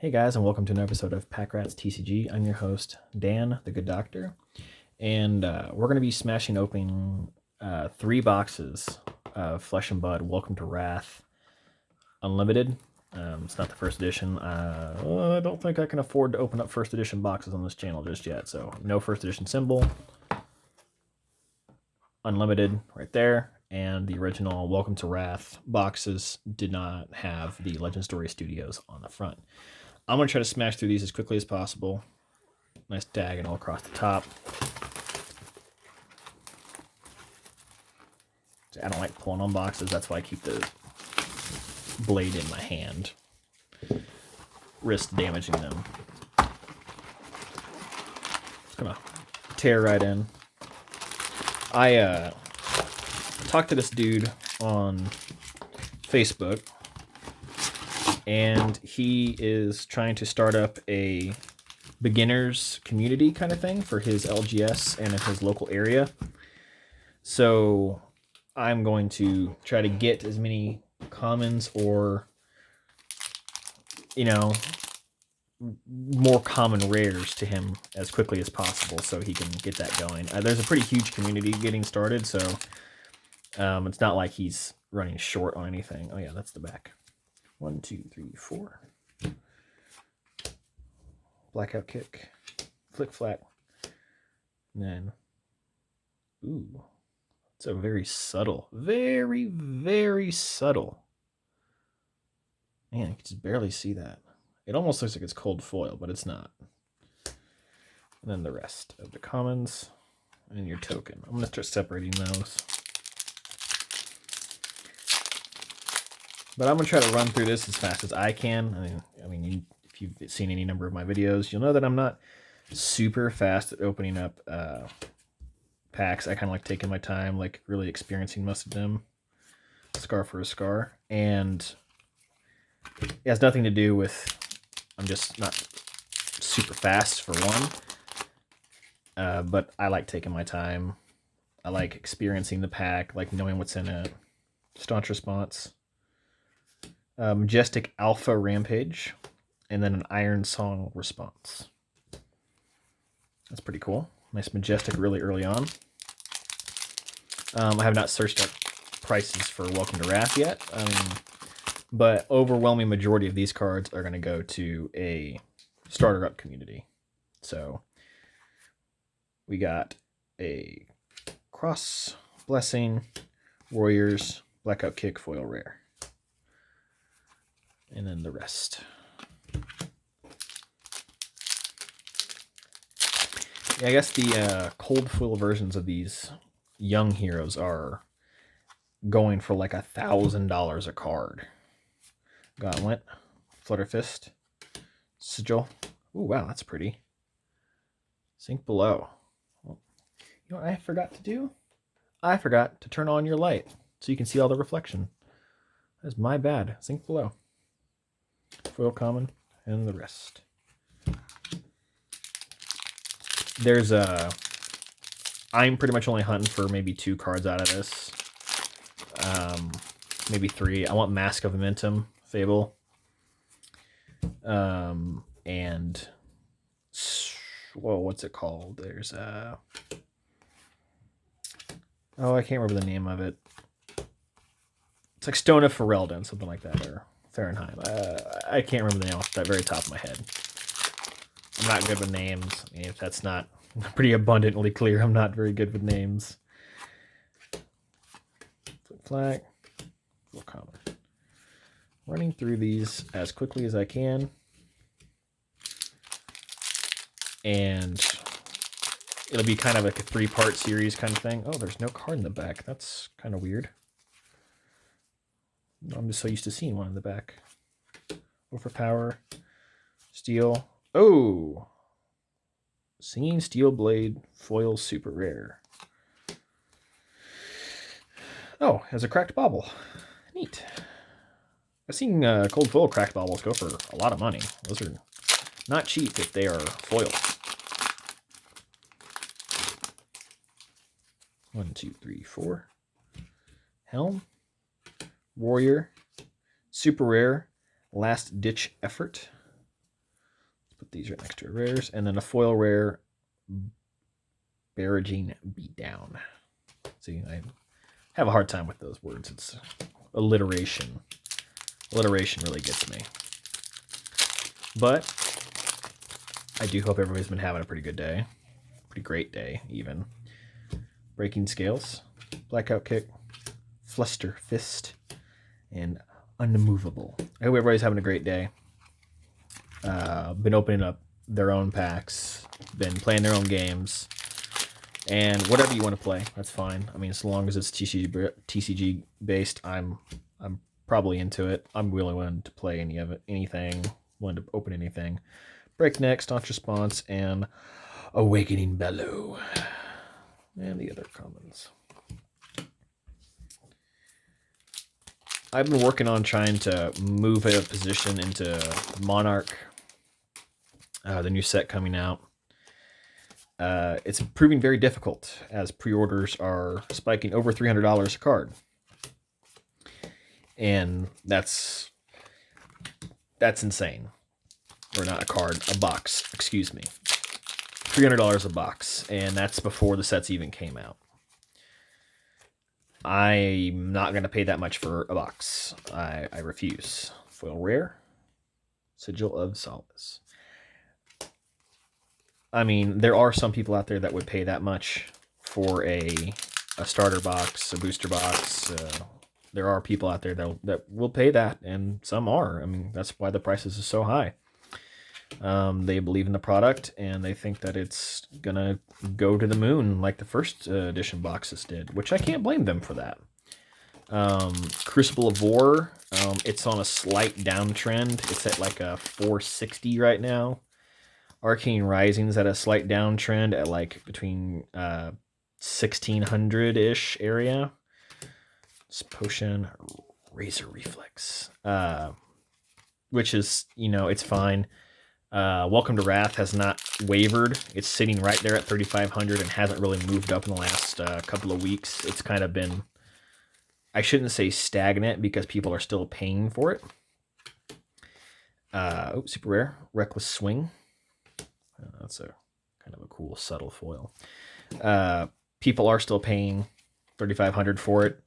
Hey guys, and welcome to an episode of Pack Rats TCG. I'm your host, Dan, the Good Doctor, and we're going to be smashing open 3 boxes of Flesh and Blood Welcome to Wrath Unlimited. It's not the first edition. I don't think I can afford to open up first edition boxes on this channel just yet, so no first edition symbol. Unlimited right there, and the original Welcome to Wrath boxes did not have the Legend Story Studios on the front. I'm going to try to smash through these as quickly as possible. Nice diagonal all across the top. I don't like pulling on boxes. That's why I keep the blade in my hand. Risk damaging them. Just going to tear right in. I talked to this dude on Facebook, and he is trying to start up a beginners community kind of thing for his LGS and in his local area. So I'm going to try to get as many commons or, more common rares to him as quickly as possible so he can get that going. There's a pretty huge community getting started, so it's not like he's running short on anything. Oh yeah, that's the back. 1, 2, 3, 4. Blackout kick. Flick flack. And then, ooh, it's a very subtle, very, very subtle. Man, you can just barely see that. It almost looks like it's cold foil, but it's not. And then the rest of the commons and your token. I'm going to start separating those. But I'm going to try to run through this as fast as I can. I mean, if you've seen any number of my videos, you'll know that I'm not super fast at opening up packs. I kind of like taking my time, like really experiencing most of them, scar for a scar. And it has nothing to do with, I'm just not super fast for one. But I like taking my time. I like experiencing the pack, like knowing what's in it. Staunch Response. Majestic Alpha Rampage, and then an Iron Song Response. That's pretty cool. Nice Majestic really early on. I have not searched up prices for Welcome to Wrath yet, but overwhelming majority of these cards are going to go to a starter up community. So we got a Cross, Blessing, Warriors, Blackout Kick, Foil Rare. And then the rest. Yeah, I guess the cold foil versions of these young heroes are going for like $1,000 a card. Gauntlet, Flutterfist, Sigil. Ooh, wow, that's pretty. Sink Below. Well, you know what I forgot to do? I forgot to turn on your light so you can see all the reflection. That's my bad. Sink Below. Foil common, and the rest. There's I'm pretty much only hunting for maybe 2 cards out of this. Maybe 3. I want Mask of Momentum, Fable. And what's it called? There's I can't remember the name of it. It's like Stone of Ferelden, something like that, or Fahrenheit. I can't remember the name off the very top of my head. I'm not good with names. I mean, if that's not pretty abundantly clear, I'm not very good with names. Flip flag. Full common. Running through these as quickly as I can. And it'll be kind of like a 3-part series kind of thing. Oh, there's no card in the back. That's kind of weird. I'm just so used to seeing one in the back. Overpower. Steel. Oh! Singing Steel Blade Foil Super Rare. Oh, has a cracked bauble. Neat. I've seen cold foil cracked baubles go for a lot of money. Those are not cheap if they are foil. 1, 2, 3, 4. Helm. Warrior, Super Rare, Last Ditch Effort, put these right next to rares. And then a foil rare, Barraging Beatdown. See, I have a hard time with those words. It's alliteration. Alliteration really gets me. But I do hope everybody's been having a pretty good day. Pretty great day, even. Breaking Scales, Blackout Kick, Fluster Fist, and Unmovable. I hope everybody's having a great day. Been opening up their own packs, been playing their own games, and whatever you want to play, that's fine. I mean, as long as it's TCG based, I'm probably into it. I'm really willing to play anything, willing to open anything. Breakneck, Staunch Response, and Awakening Bellow. And the other commons. I've been working on trying to move a position into Monarch, the new set coming out. It's proving very difficult as pre-orders are spiking over $300 a card. And that's insane. Or not a card, a box, excuse me. $300 a box, and that's before the sets even came out. I'm not going to pay that much for a box. I refuse. Foil rare, Sigil of Solace. I mean, there are some people out there that would pay that much for a starter box, a booster box. There are people out there that will pay that, and some are. I mean, that's why the prices are so high. They believe in the product, and they think that it's gonna go to the moon like the first edition boxes did, which I can't blame them for that. Crucible of War, it's on a slight downtrend. It's at like a 460 right now. Arcane Rising's at a slight downtrend at like between 1600-ish area. It's Potion, Razor Reflex, which is, it's fine. Welcome to Wrath has not wavered. It's sitting right there at 3,500 and hasn't really moved up in the last couple of weeks. It's kind of been, I shouldn't say stagnant because people are still paying for it. Super rare, Reckless Swing. That's a kind of a cool subtle foil. People are still paying 3,500 for it.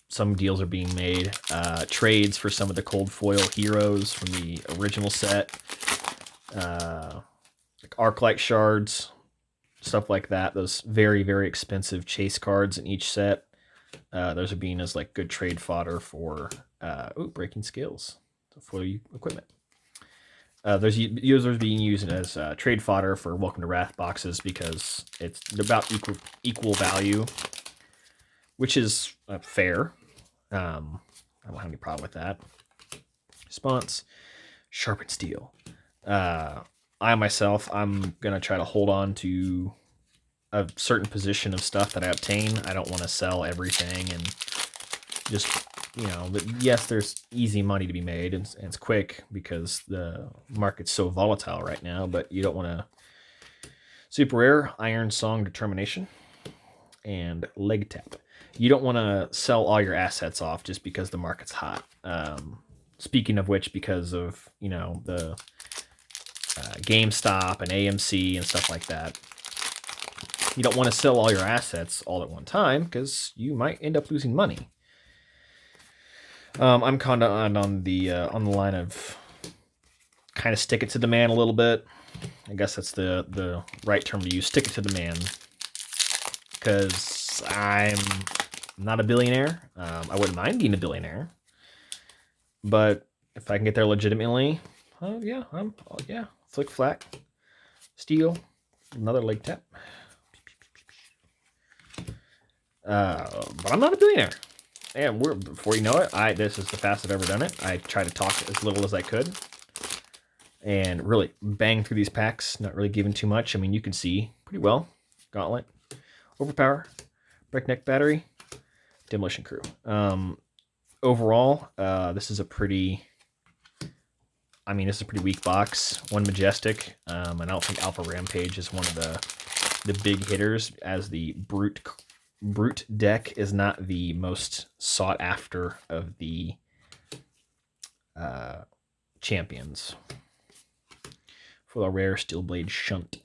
Some deals are being made. Trades for some of the cold foil heroes from the original set. Like Arclight shards, stuff like that. Those very, very expensive chase cards in each set. Those are being as like good trade fodder for Breaking Scales, foil equipment. Those users being used as trade fodder for Welcome to Wrath boxes because it's about equal value, which is fair. I don't have any problem with that. Response, Sharpened Steel. I myself, I'm going to try to hold on to a certain position of stuff that I obtain. I don't want to sell everything and just, but yes, there's easy money to be made and it's quick because the market's so volatile right now, but you don't want to. Super rare, Iron Song Determination, and Leg Tap. You don't want to sell all your assets off just because the market's hot. Speaking of which, because of, the GameStop and AMC and stuff like that, you don't want to sell all your assets all at one time because you might end up losing money. I'm kind of on the line of kind of stick it to the man a little bit. I guess that's the right term to use. Stick it to the man, because I'm not a billionaire. I wouldn't mind being a billionaire, but if I can get there legitimately, Flick Flack, Steel, another Leg Tap. But I'm not a billionaire. And before you know it, this is the fastest I've ever done it. I tried to talk as little as I could and really bang through these packs, not really giving too much. I mean, you can see pretty well. Gauntlet, Overpower, Breakneck Battery, Demolition Crew. Overall, this is a pretty weak box. One Majestic. I don't think Alpha Rampage is one of the big hitters, as the Brute deck is not the most sought after of the champions. for the rare Steel Blade Shunt.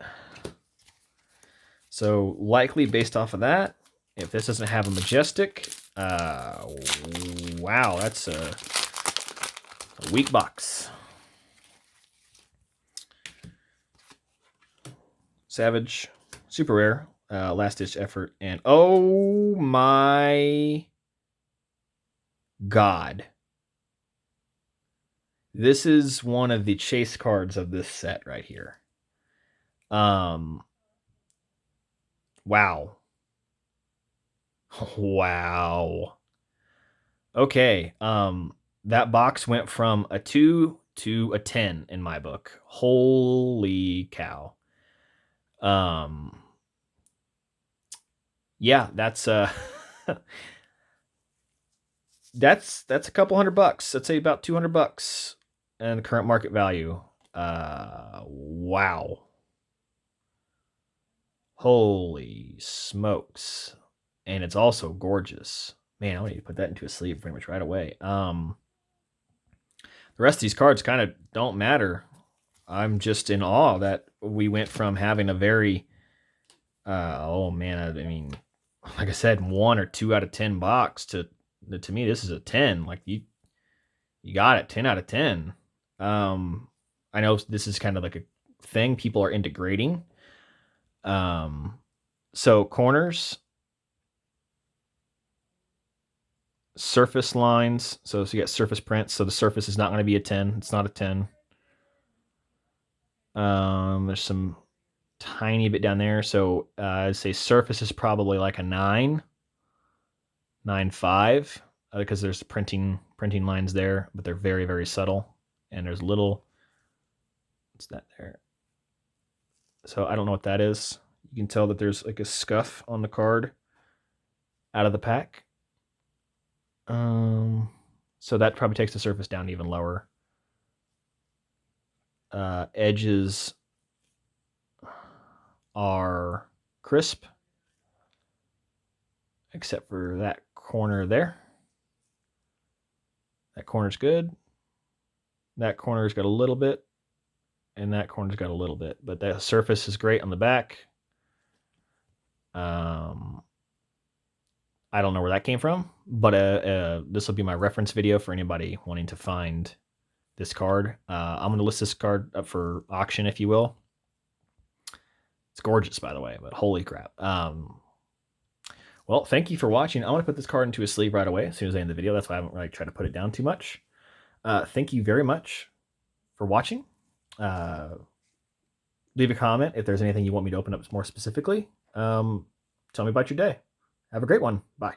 So likely based off of that, if this doesn't have a Majestic, wow, that's a weak box. Savage, super rare, last ditch effort, and oh my god. This is one of the chase cards of this set right here. Wow. Wow. Okay. That box went from a 2 to a 10 in my book. Holy cow. Yeah, that's that's a couple $100. Let's say about $200 and the current market value. Wow. Holy smokes. And it's also gorgeous. Man, I need to put that into a sleeve pretty much right away. The rest of these cards kind of don't matter. I'm just in awe that we went from having a very, oh man, I mean, like I said, 1 or 2 out of 10 box to me, this is a 10. Like you got it, 10 out of 10. I know this is kind of like a thing people are integrating. So corners, surface lines. So you get surface prints. So the surface is not going to be a 10. It's not a 10. There's some tiny bit down there. So I'd say surface is probably like a 9, 9.5, because there's printing lines there, but they're very, very subtle. And there's little, what's that there? So I don't know what that is. You can tell that there's like a scuff on the card out of the pack. So that probably takes the surface down even lower. Edges are crisp, except for that corner there. That corner's good. That corner's got a little bit, and that corner's got a little bit, but that surface is great on the back. I don't know where that came from, but this will be my reference video for anybody wanting to find this card. I'm going to list this card up for auction, if you will. It's gorgeous, by the way, but holy crap. Well, thank you for watching. I want to put this card into a sleeve right away as soon as I end the video. That's why I haven't really tried to put it down too much. Thank you very much for watching. Leave a comment if there's anything you want me to open up more specifically. Tell me about your day. Have a great one. Bye.